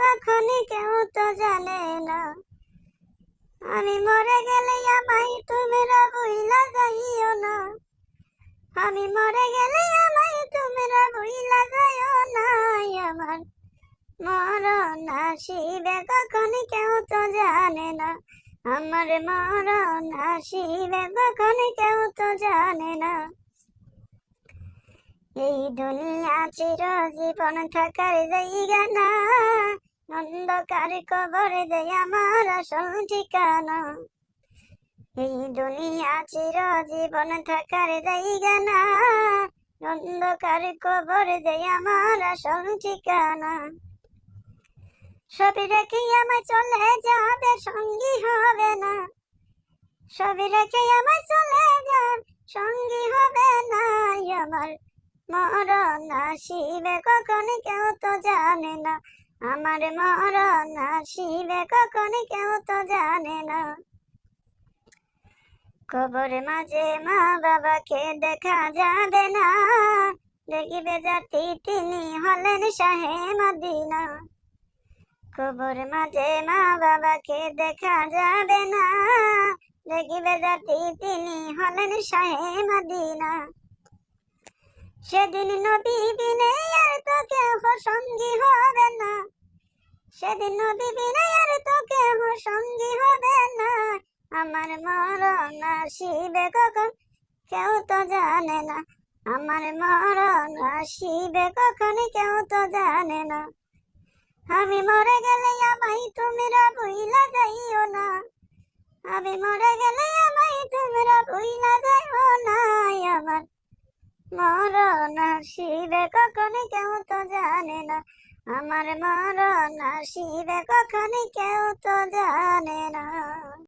কখনই কেউ তো জানে না। আমি মরে গেলে আমায় তোমরা ভুইলা যাইও না। আমি মরে গেলে আমায় তোমরা ভুইলা যাইও না। আমার মরণ আসিবে কখনই কেউ তো জানে না। আমার মরণ আসিবে কখনই কেউ তো জানে না। এই দুনিয়া চিরজীবন থাকার জায়গা না, অন্ধকার কবর দেয় আমার আসল ঠিকানা। এই দুনিয়া চিরজীবন থাকার জায়গা না, অন্ধকার কবর দেয় আমার আসল ঠিকানা। সবই রেখে আমায় চলে যাবে, সঙ্গী হবে না। সবই রেখে আমায় চলে যাবে, সঙ্গী হবে না। আমার মরণ আসিবে কখনই কেউ তো জানে না। আমার মরণ আসিবে কখনই কেউ তো জানে না। কবরের মাঝে মা বাবাকে দেখা যাবে না, দেখিবে জাতি তিনি হলেন শাহে মদিনা। কবরের মাঝে মা বাবাকে দেখা যাবে না, দেখিবে জাতি তিনি হলেন শাহে মদিনা। সেদিন নবী বিনে আর তো কেহ সঙ্গী হবে না। সেদিন নবী বিনে আর তো কেহ সঙ্গী হবে না। আমার মরণ আসিবে কখন কেউ তো জানে না। আমার মরণ আসিবে কখনই কেউ তো জানে না। আমি মরে গেলে আমায় তোমরা ভুইলা যাইও না। আমি মরে গেলে আমায় তোমরা ভুইলা যাইও না। আমার মরণ আসিবে কখনই কেউ তো জানে না। আমার মরণ আসিবে কখনই কেউ তো জানে